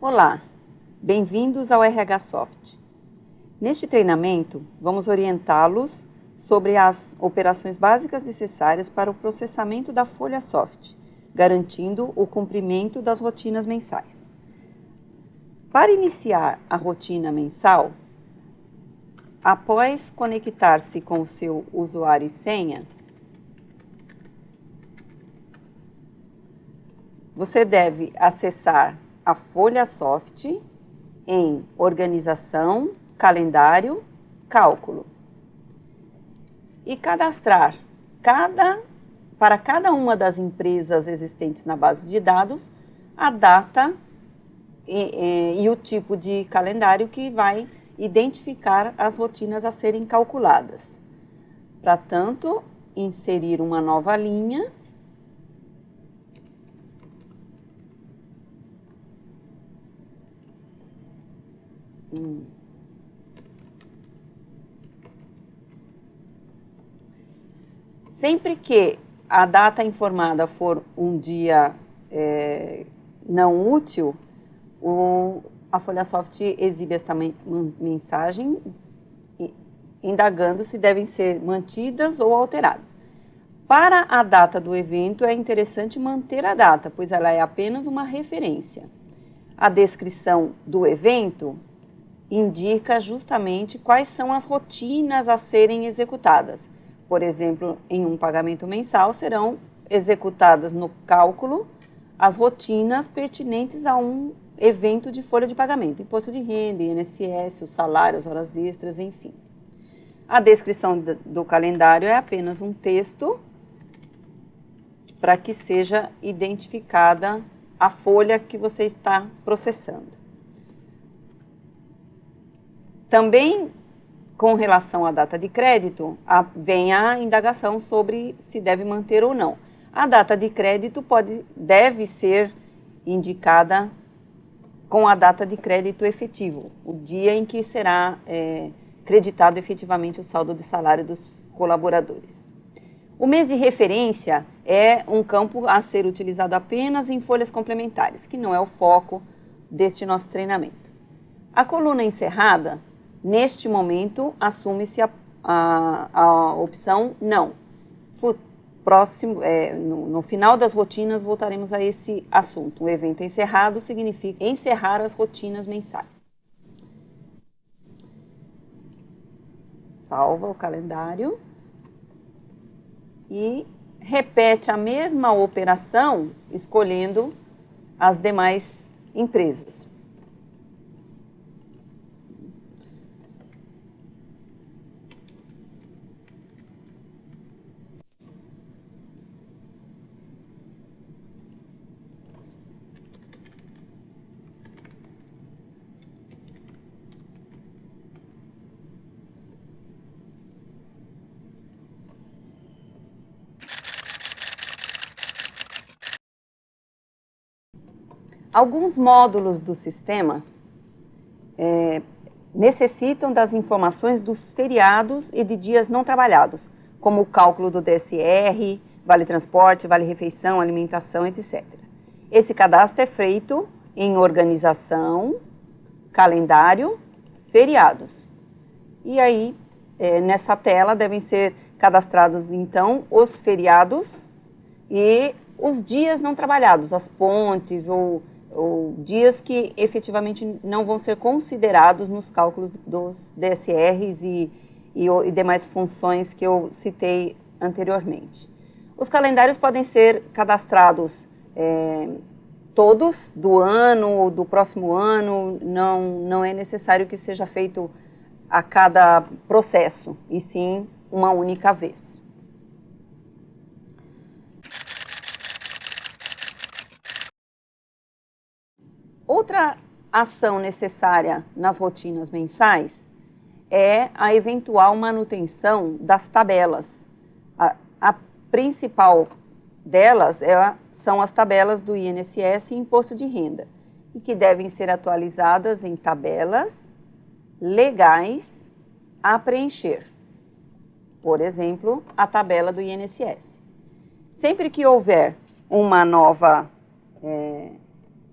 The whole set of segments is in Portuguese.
Olá, bem-vindos ao RH Soft. Neste treinamento, vamos orientá-los sobre as operações básicas necessárias para o processamento da folha Soft, garantindo o cumprimento das rotinas mensais. Para iniciar a rotina mensal, após conectar-se com o seu usuário e senha, você deve acessar a folha Soft em Organização, Calendário, Cálculo e cadastrar para cada uma das empresas existentes na base de dados a data e o tipo de calendário que vai identificar as rotinas a serem calculadas. Para tanto, inserir uma nova linha Sempre que a data informada for um dia não útil, a folha Soft exibe esta mensagem indagando se devem ser mantidas ou alteradas. Para a data do evento, é interessante manter a data, pois ela é apenas uma referência. A descrição do evento indica justamente quais são as rotinas a serem executadas. Por exemplo, em um pagamento mensal, serão executadas no cálculo as rotinas pertinentes a um evento de folha de pagamento, imposto de renda, INSS, o salário, as horas extras, enfim. A descrição do calendário é apenas um texto para que seja identificada a folha que você está processando. Também, com relação à data de crédito, vem a indagação sobre se deve manter ou não. A data de crédito deve ser indicada com a data de crédito efetivo, o dia em que será creditado efetivamente o saldo de salário dos colaboradores. O mês de referência é um campo a ser utilizado apenas em folhas complementares, que não é o foco deste nosso treinamento. A coluna encerrada, neste momento, assume-se a opção não. No final das rotinas, voltaremos a esse assunto. O evento encerrado significa encerrar as rotinas mensais. Salva o calendário e repete a mesma operação escolhendo as demais empresas. Alguns módulos do sistema necessitam das informações dos feriados e de dias não trabalhados, como o cálculo do DSR, vale transporte, vale refeição, alimentação, etc. Esse cadastro é feito em Organização, Calendário, Feriados. E aí, nessa tela, devem ser cadastrados, então, os feriados e os dias não trabalhados, as pontes ou dias que efetivamente não vão ser considerados nos cálculos dos DSRs e demais funções que eu citei anteriormente. Os calendários podem ser cadastrados todos do ano ou do próximo ano, não é necessário que seja feito a cada processo, e sim uma única vez. Outra ação necessária nas rotinas mensais é a eventual manutenção das tabelas. A principal delas são as tabelas do INSS e Imposto de Renda, e que devem ser atualizadas em tabelas legais a preencher. Por exemplo, a tabela do INSS. Sempre que houver uma nova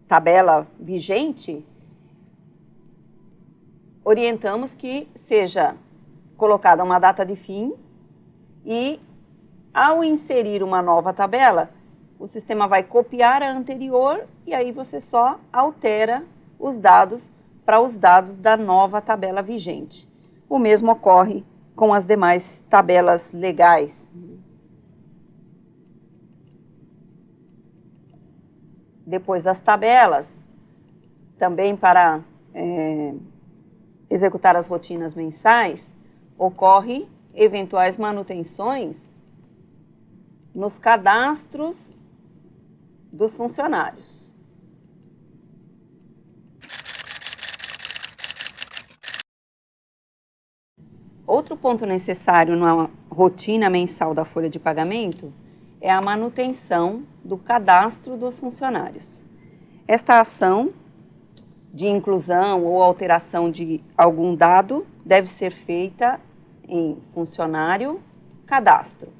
tabela vigente, orientamos que seja colocada uma data de fim e, ao inserir uma nova tabela, o sistema vai copiar a anterior e aí você só altera os dados para os dados da nova tabela vigente. O mesmo ocorre com as demais tabelas legais. Depois das tabelas, também para executar as rotinas mensais, ocorre eventuais manutenções nos cadastros dos funcionários. Outro ponto necessário na rotina mensal da folha de pagamento é a manutenção do cadastro dos funcionários. Esta ação de inclusão ou alteração de algum dado deve ser feita em funcionário, cadastro.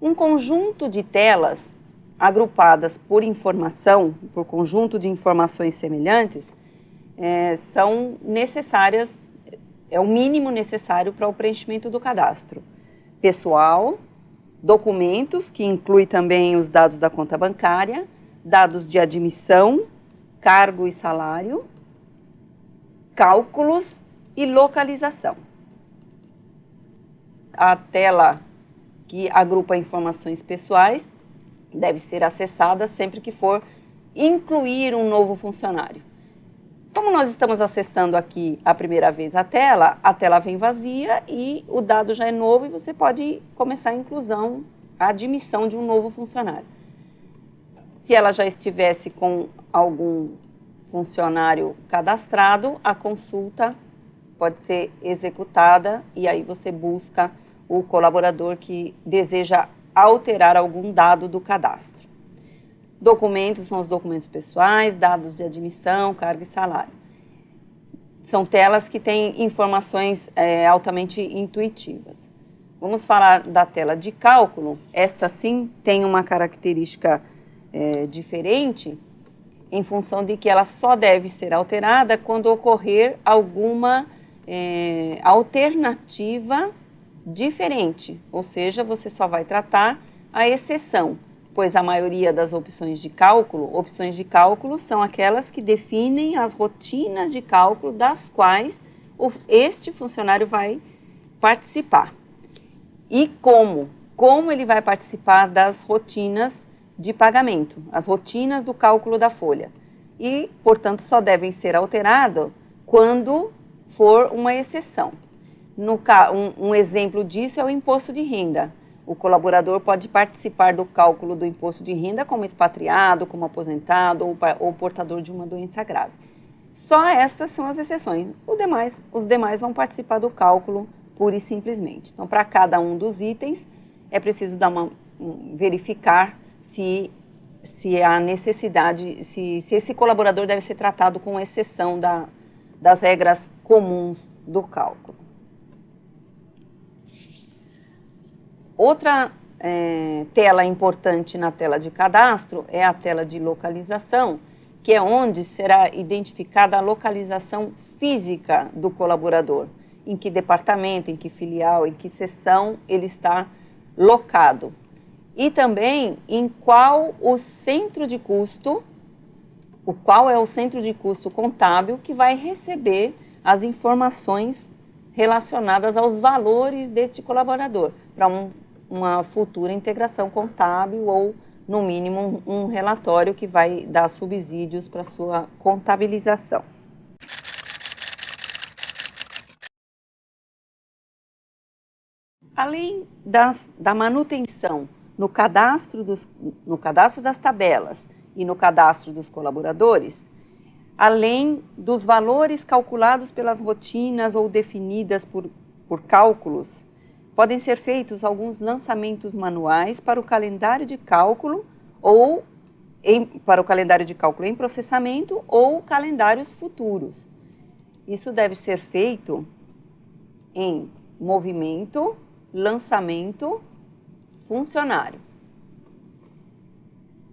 Um conjunto de telas agrupadas por informação, por conjunto de informações semelhantes, são necessárias, é o mínimo necessário para o preenchimento do cadastro. Pessoal, documentos, que inclui também os dados da conta bancária, dados de admissão, cargo e salário, cálculos e localização. A tela que agrupa informações pessoais deve ser acessada sempre que for incluir um novo funcionário. Como nós estamos acessando aqui a primeira vez a tela vem vazia e o dado já é novo e você pode começar a inclusão, a admissão de um novo funcionário. Se ela já estivesse com algum funcionário cadastrado, a consulta pode ser executada e aí você busca o colaborador que deseja alterar algum dado do cadastro. Documentos são os documentos pessoais, dados de admissão, cargo e salário. São telas que têm informações altamente intuitivas. Vamos falar da tela de cálculo. Esta sim tem uma característica diferente, em função de que ela só deve ser alterada quando ocorrer alguma alternativa diferente, ou seja, você só vai tratar a exceção, pois a maioria das opções de cálculo são aquelas que definem as rotinas de cálculo das quais este funcionário vai participar. E como ele vai participar das rotinas de pagamento, as rotinas do cálculo da folha. E, portanto, só devem ser alteradas quando for uma exceção. Um exemplo disso é o imposto de renda. O colaborador pode participar do cálculo do imposto de renda como expatriado, como aposentado ou portador de uma doença grave. Só essas são as exceções. Os demais vão participar do cálculo pura e simplesmente. Então, para cada um dos itens, é preciso verificar se há necessidade, se esse colaborador deve ser tratado com exceção das regras comuns do cálculo. Outra tela importante na tela de cadastro é a tela de localização, que é onde será identificada a localização física do colaborador, em que departamento, em que filial, em que seção ele está locado. E também em qual é o centro de custo contábil que vai receber as informações relacionadas aos valores deste colaborador, para uma futura integração contábil ou, no mínimo, um relatório que vai dar subsídios para sua contabilização. Além da manutenção no cadastro das tabelas e no cadastro dos colaboradores, além dos valores calculados pelas rotinas ou definidas por cálculos, podem ser feitos alguns lançamentos manuais para o calendário de cálculo em processamento ou calendários futuros. Isso deve ser feito em movimento, lançamento, funcionário.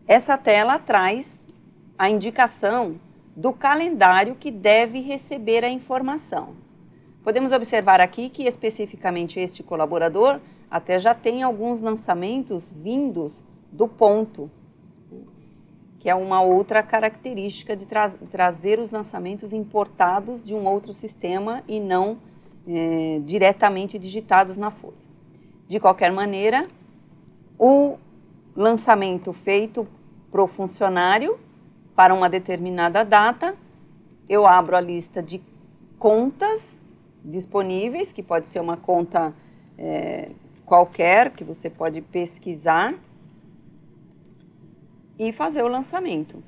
Essa tela traz a indicação do calendário que deve receber a informação. Podemos observar aqui que especificamente este colaborador até já tem alguns lançamentos vindos do ponto, que é uma outra característica de trazer os lançamentos importados de um outro sistema e não diretamente digitados na folha. De qualquer maneira, o lançamento feito para o funcionário para uma determinada data, eu abro a lista de contas disponíveis, que pode ser uma conta qualquer, que você pode pesquisar e fazer o lançamento.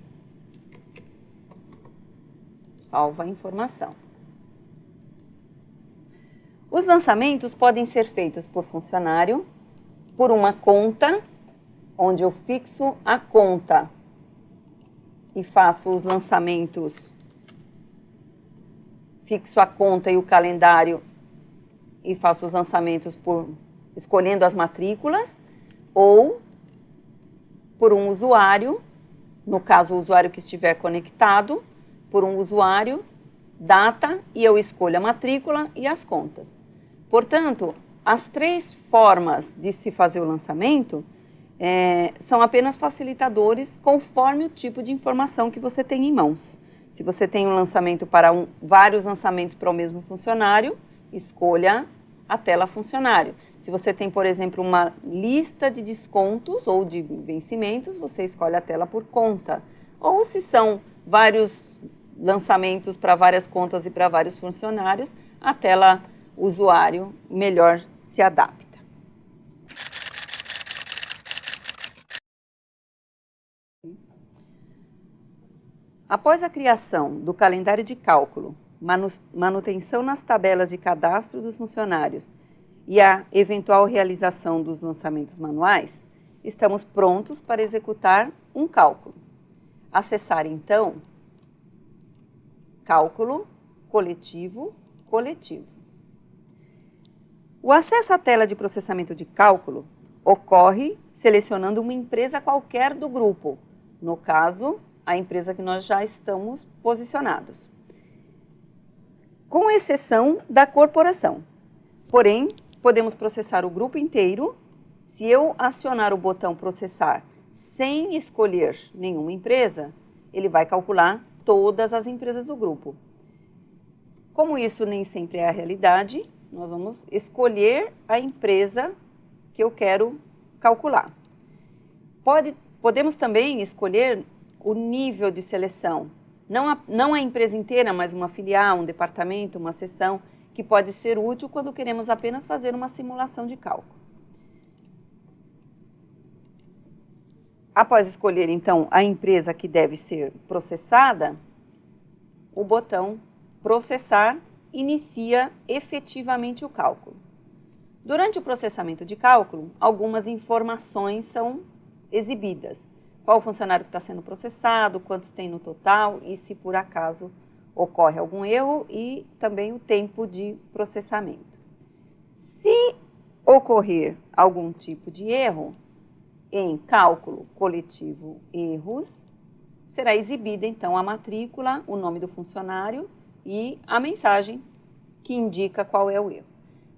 Salva a informação. Os lançamentos podem ser feitos por funcionário, por uma conta, onde eu fixo a conta e faço os lançamentos, fixo a conta e o calendário e faço os lançamentos escolhendo as matrículas, ou por um usuário, no caso o usuário que estiver conectado, por um usuário, data, e eu escolho a matrícula e as contas. Portanto, as três formas de se fazer o lançamento são apenas facilitadores conforme o tipo de informação que você tem em mãos. Se você tem um lançamento para vários lançamentos para o mesmo funcionário, escolha a tela funcionário. Se você tem, por exemplo, uma lista de descontos ou de vencimentos, você escolhe a tela por conta. Ou se são vários lançamentos para várias contas e para vários funcionários, a tela usuário melhor se adapta. Após a criação do calendário de cálculo, manutenção nas tabelas de cadastro dos funcionários e a eventual realização dos lançamentos manuais, estamos prontos para executar um cálculo. Acessar, então, Cálculo Coletivo. O acesso à tela de processamento de cálculo ocorre selecionando uma empresa qualquer do grupo, no caso, a empresa que nós já estamos posicionados, com exceção da corporação. Porém, podemos processar o grupo inteiro. Se eu acionar o botão processar sem escolher nenhuma empresa, ele vai calcular todas as empresas do grupo. Como isso nem sempre é a realidade, nós vamos escolher a empresa que eu quero calcular. Podemos também escolher o nível de seleção, não a empresa inteira, mas uma filial, um departamento, uma seção, que pode ser útil quando queremos apenas fazer uma simulação de cálculo. Após escolher, então, a empresa que deve ser processada, o botão Processar inicia efetivamente o cálculo. Durante o processamento de cálculo, algumas informações são exibidas. Qual o funcionário que está sendo processado, quantos tem no total e se por acaso ocorre algum erro, e também o tempo de processamento. Se ocorrer algum tipo de erro em Cálculo Coletivo Erros, será exibida então a matrícula, o nome do funcionário e a mensagem que indica qual é o erro.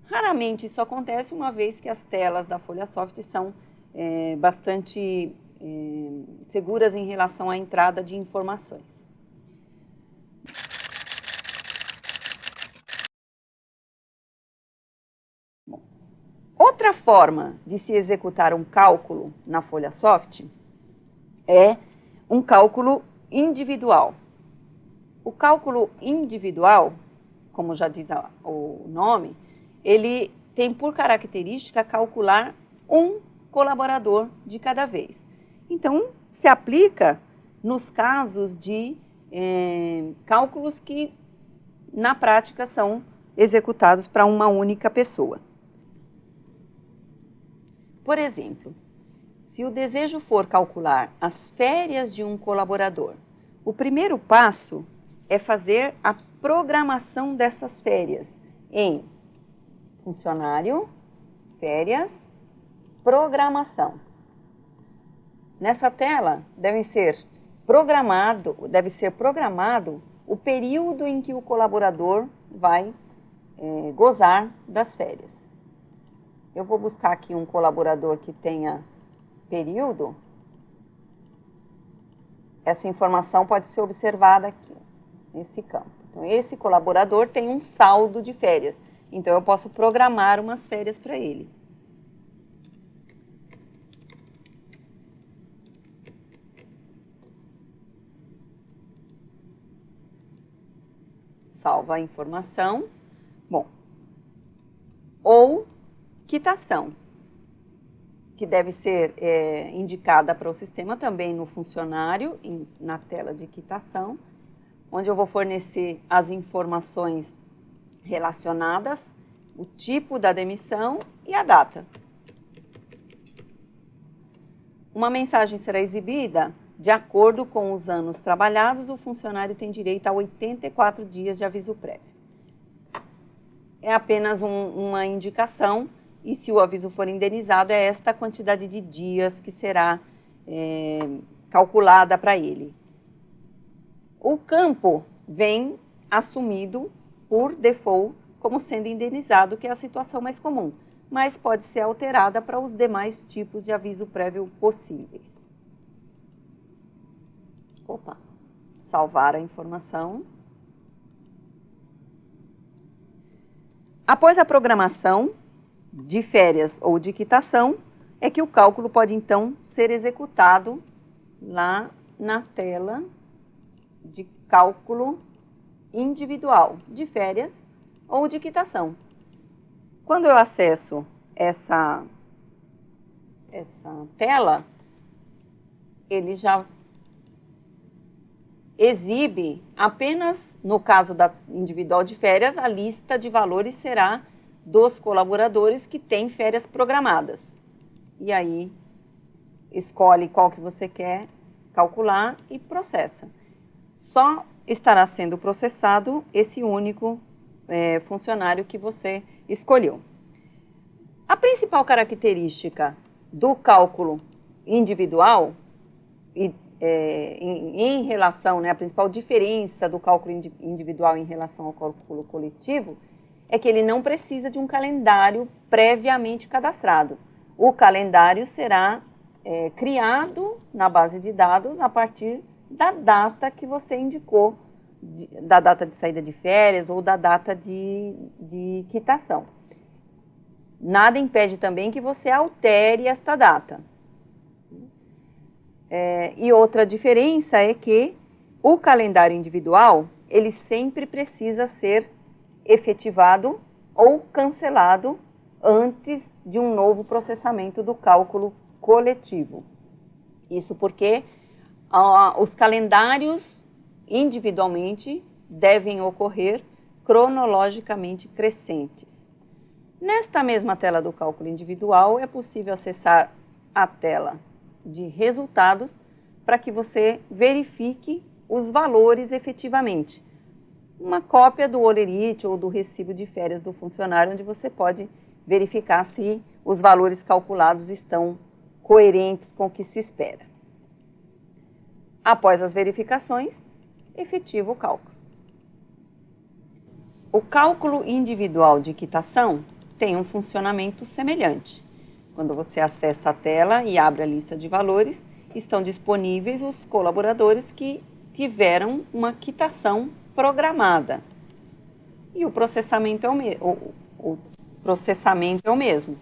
Raramente isso acontece, uma vez que as telas da FolhaSoft são bastante seguras em relação à entrada de informações. Outra forma de se executar um cálculo na FolhaSoft é um cálculo individual. O cálculo individual, como já diz o nome, ele tem por característica calcular um colaborador de cada vez. Então, se aplica nos casos de cálculos que, na prática, são executados para uma única pessoa. Por exemplo, se o desejo for calcular as férias de um colaborador, o primeiro passo é fazer a programação dessas férias em funcionário, férias, programação. Nessa tela devem ser deve ser programado o período em que o colaborador vai gozar das férias. Eu vou buscar aqui um colaborador que tenha período. Essa informação pode ser observada aqui, nesse campo. Então, esse colaborador tem um saldo de férias. Então, eu posso programar umas férias para ele. Salva a informação. Bom, ou quitação, que deve ser indicada para o sistema também no funcionário, na tela de quitação, onde eu vou fornecer as informações relacionadas, o tipo da demissão e a data. Uma mensagem será exibida de acordo com os anos trabalhados, o funcionário tem direito a 84 dias de aviso prévio. É apenas uma indicação, e se o aviso for indenizado, é esta a quantidade de dias que será calculada para ele. O campo vem assumido por default como sendo indenizado, que é a situação mais comum, mas pode ser alterada para os demais tipos de aviso prévio possíveis. Salvar a informação. Após a programação de férias ou de quitação, é que o cálculo pode então ser executado lá na tela de cálculo individual de férias ou de quitação. Quando eu acesso essa tela, ele já exibe apenas, no caso da individual de férias, a lista de valores será dos colaboradores que têm férias programadas. E aí, escolhe qual que você quer calcular e processa. Só estará sendo processado esse único funcionário que você escolheu. A principal característica do cálculo individual em relação, a principal diferença do cálculo individual em relação ao cálculo coletivo é que ele não precisa de um calendário previamente cadastrado. O calendário será criado na base de dados a partir da data que você indicou, da data de saída de férias ou da data de quitação. Nada impede também que você altere esta data. E outra diferença é que o calendário individual, ele sempre precisa ser efetivado ou cancelado antes de um novo processamento do cálculo coletivo. Isso porque os calendários individualmente devem ocorrer cronologicamente crescentes. Nesta mesma tela do cálculo individual, é possível acessar a tela de resultados para que você verifique os valores efetivamente. Uma cópia do holerite ou do recibo de férias do funcionário, onde você pode verificar se os valores calculados estão coerentes com o que se espera. Após as verificações, efetiva o cálculo. O cálculo individual de quitação tem um funcionamento semelhante. Quando você acessa a tela e abre a lista de valores, estão disponíveis os colaboradores que tiveram uma quitação programada. E o processamento é o mesmo.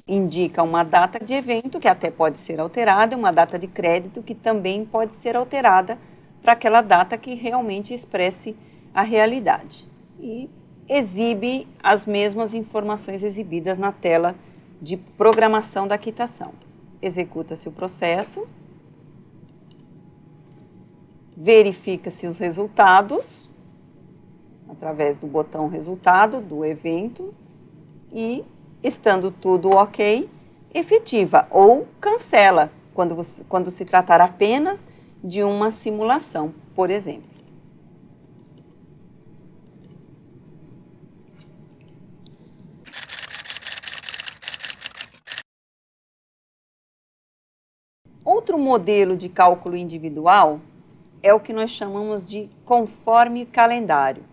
Indica uma data de evento, que até pode ser alterada, uma data de crédito, que também pode ser alterada para aquela data que realmente expresse a realidade. E exibe as mesmas informações exibidas na tela de programação da quitação. Executa-se o processo, verifica-se os resultados, através do botão resultado do evento, e, estando tudo ok, efetiva ou cancela, quando se tratar apenas de uma simulação, por exemplo. Outro modelo de cálculo individual é o que nós chamamos de conforme calendário.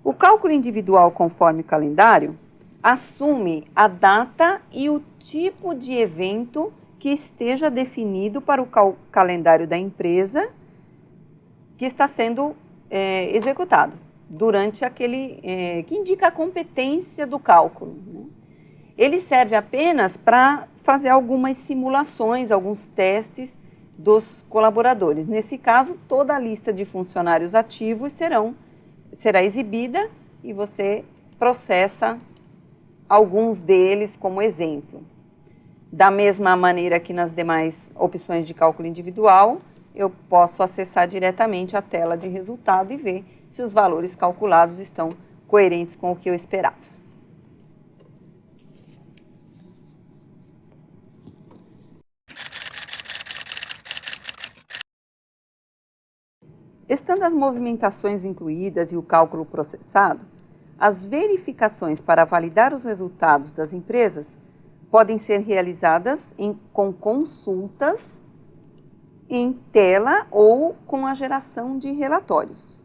O cálculo individual conforme calendário assume a data e o tipo de evento que esteja definido para o calendário da empresa que está sendo executado durante aquele que indica a competência do cálculo, né? Ele serve apenas para fazer algumas simulações, alguns testes dos colaboradores. Nesse caso, toda a lista de funcionários ativos será exibida e você processa alguns deles como exemplo. Da mesma maneira que nas demais opções de cálculo individual, eu posso acessar diretamente a tela de resultado e ver se os valores calculados estão coerentes com o que eu esperava. Estando as movimentações incluídas e o cálculo processado, as verificações para validar os resultados das empresas podem ser realizadas com consultas em tela ou com a geração de relatórios.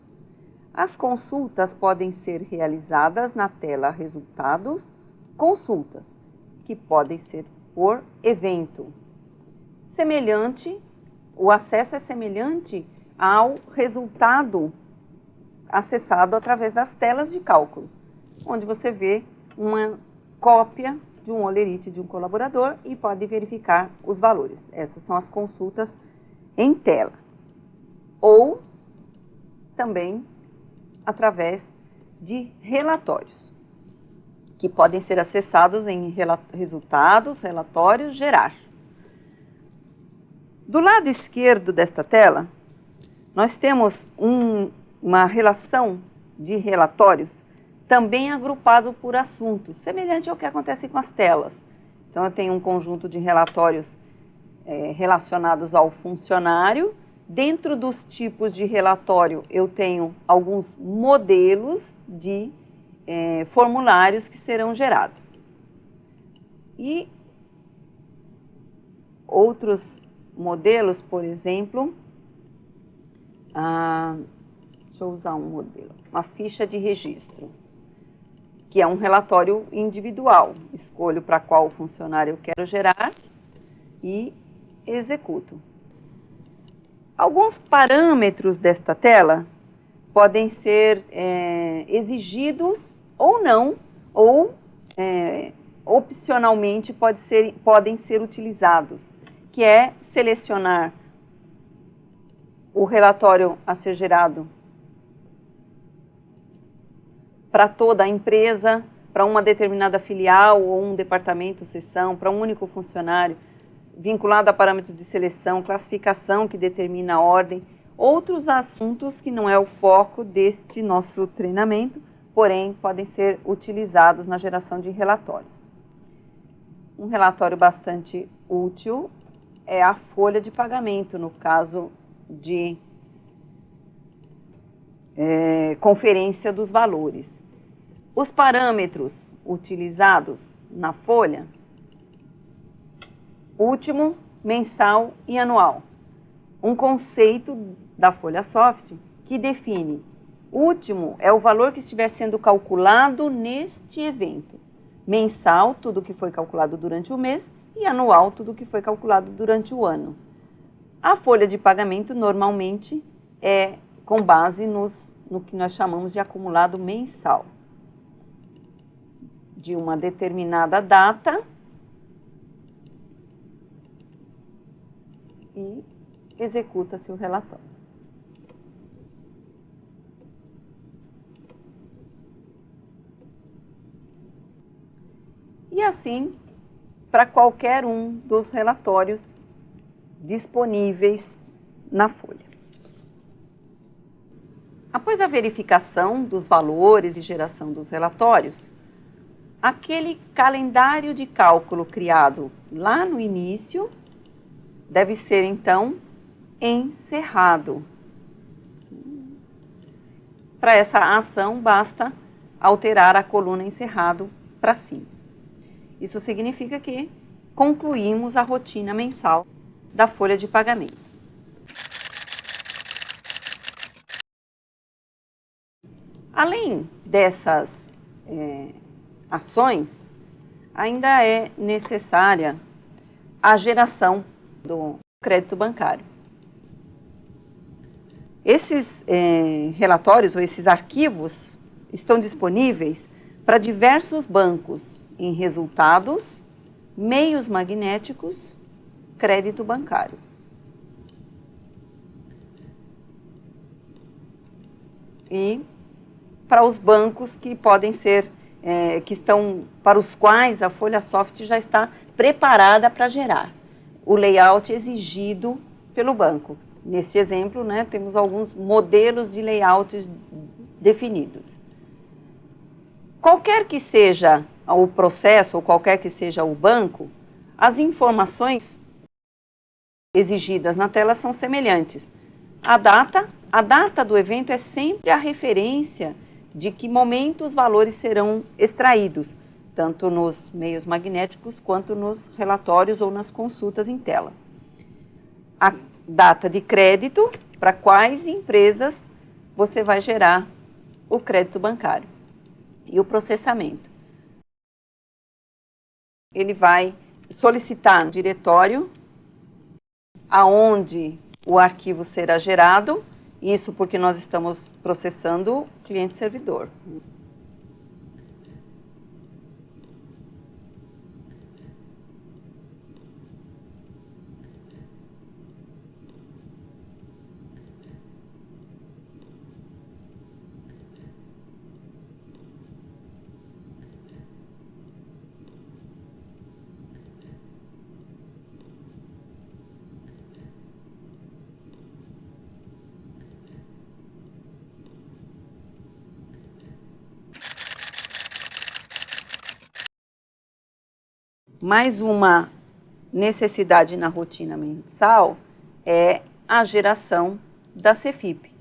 As consultas podem ser realizadas na tela Resultados, Consultas, que podem ser por evento. O acesso é semelhante ao resultado acessado através das telas de cálculo, onde você vê uma cópia de um holerite de um colaborador e pode verificar os valores. Essas são as consultas em tela. Ou também através de relatórios, que podem ser acessados em Resultados, Relatórios, Gerar. Do lado esquerdo desta tela, nós temos uma relação de relatórios também agrupado por assuntos, semelhante ao que acontece com as telas. Então, eu tenho um conjunto de relatórios relacionados ao funcionário. Dentro dos tipos de relatório, eu tenho alguns modelos de formulários que serão gerados. E outros modelos, por exemplo, deixa eu usar um modelo, uma ficha de registro, que é um relatório individual. Escolho para qual funcionário eu quero gerar e executo. Alguns parâmetros desta tela podem ser exigidos ou não, ou opcionalmente podem ser utilizados, que é selecionar o relatório a ser gerado para toda a empresa, para uma determinada filial ou um departamento, seção, para um único funcionário, vinculado a parâmetros de seleção, classificação que determina a ordem, outros assuntos que não é o foco deste nosso treinamento, porém podem ser utilizados na geração de relatórios. Um relatório bastante útil é a folha de pagamento, no caso de conferência dos valores. Os parâmetros utilizados na folha: último, mensal e anual. Um conceito da folha soft que define: último é o valor que estiver sendo calculado neste evento. Mensal, tudo que foi calculado durante o mês, e anual, tudo que foi calculado durante o ano. A folha de pagamento normalmente é com base no que nós chamamos de acumulado mensal. De uma determinada data e executa-se o relatório. E assim, para qualquer um dos relatórios disponíveis na folha. Após a verificação dos valores e geração dos relatórios, aquele calendário de cálculo criado lá no início deve ser, então, encerrado. Para essa ação, basta alterar a coluna encerrado para cima. Isso significa que concluímos a rotina mensal da folha de pagamento. Além dessas ações, ainda é necessária a geração do crédito bancário. Esses relatórios ou esses arquivos estão disponíveis para diversos bancos em resultados, meios magnéticos, crédito bancário. E para os bancos que podem ser, que estão, para os quais a Folhasoft já está preparada para gerar o layout exigido pelo banco. Neste exemplo, né, temos alguns modelos de layouts definidos. Qualquer que seja o processo ou qualquer que seja o banco, as informações exigidas na tela são semelhantes. A data do evento é sempre a referência de que momento os valores serão extraídos, tanto nos meios magnéticos quanto nos relatórios ou nas consultas em tela. A data de crédito, para quais empresas você vai gerar o crédito bancário. E o processamento. Ele vai solicitar no diretório aonde o arquivo será gerado, isso porque nós estamos processando cliente-servidor. Mais uma necessidade na rotina mensal é a geração da Cefip,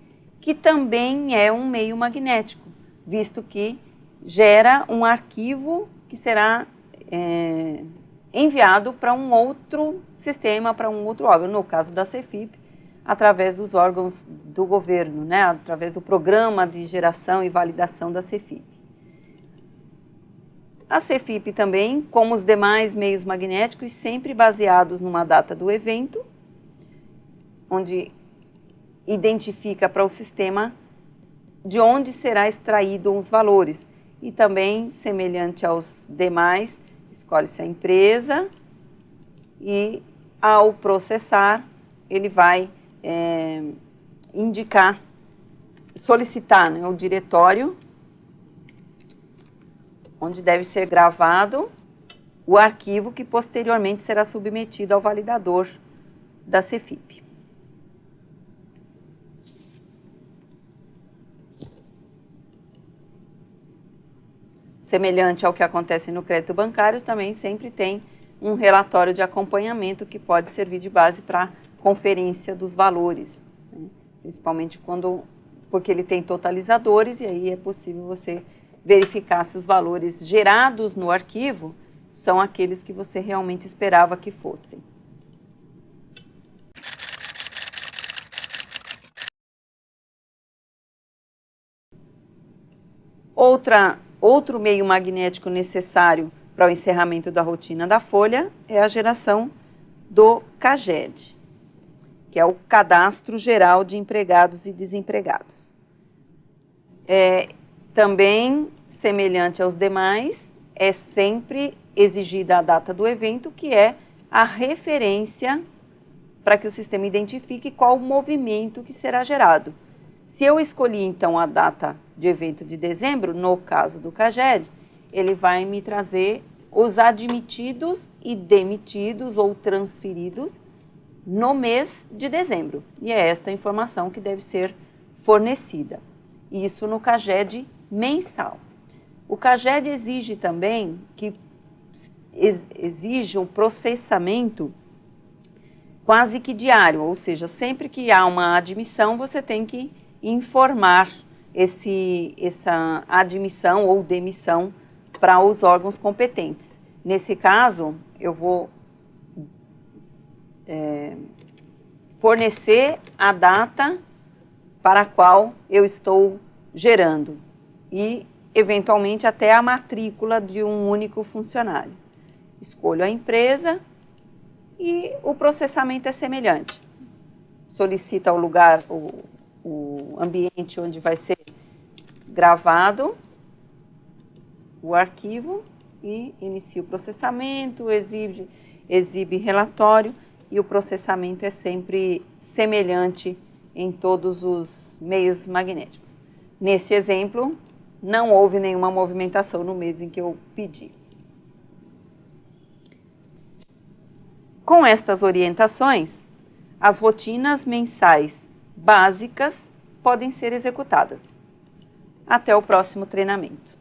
que também é um meio magnético, visto que gera um arquivo que será enviado para um outro sistema, para um outro órgão, no caso da Cefip, através dos órgãos do governo, né, através do programa de geração e validação da Cefip. A Cefip também, como os demais meios magnéticos, sempre baseados numa data do evento, onde identifica para o sistema de onde será extraído os valores. E também, semelhante aos demais, escolhe-se a empresa e, ao processar, ele vai indicar, solicitar, né, o diretório onde deve ser gravado o arquivo que posteriormente será submetido ao validador da Cefip. Semelhante ao que acontece no crédito bancário, também sempre tem um relatório de acompanhamento que pode servir de base para conferência dos valores, né? Principalmente porque ele tem totalizadores e aí é possível você verificar se os valores gerados no arquivo são aqueles que você realmente esperava que fossem. Outro meio magnético necessário para o encerramento da rotina da Folha é a geração do CAGED, que é o Cadastro Geral de Empregados e Desempregados. Também, semelhante aos demais, é sempre exigida a data do evento, que é a referência para que o sistema identifique qual o movimento que será gerado. Se eu escolhi, então, a data de evento de dezembro, no caso do CAGED, ele vai me trazer os admitidos e demitidos ou transferidos no mês de dezembro. E é esta informação que deve ser fornecida. Isso no CAGED mensal. O CAGED exige também exige um processamento quase que diário, ou seja, sempre que há uma admissão, você tem que informar essa admissão ou demissão para os órgãos competentes. Nesse caso, eu vou fornecer a data para a qual eu estou gerando. e, eventualmente, até a matrícula de um único funcionário. Escolho a empresa e o processamento é semelhante. Solicita o lugar, o ambiente onde vai ser gravado o arquivo e inicia o processamento, exibe relatório e o processamento é sempre semelhante em todos os meios magnéticos. Nesse exemplo, não houve nenhuma movimentação no mês em que eu pedi. Com estas orientações, as rotinas mensais básicas podem ser executadas. Até o próximo treinamento.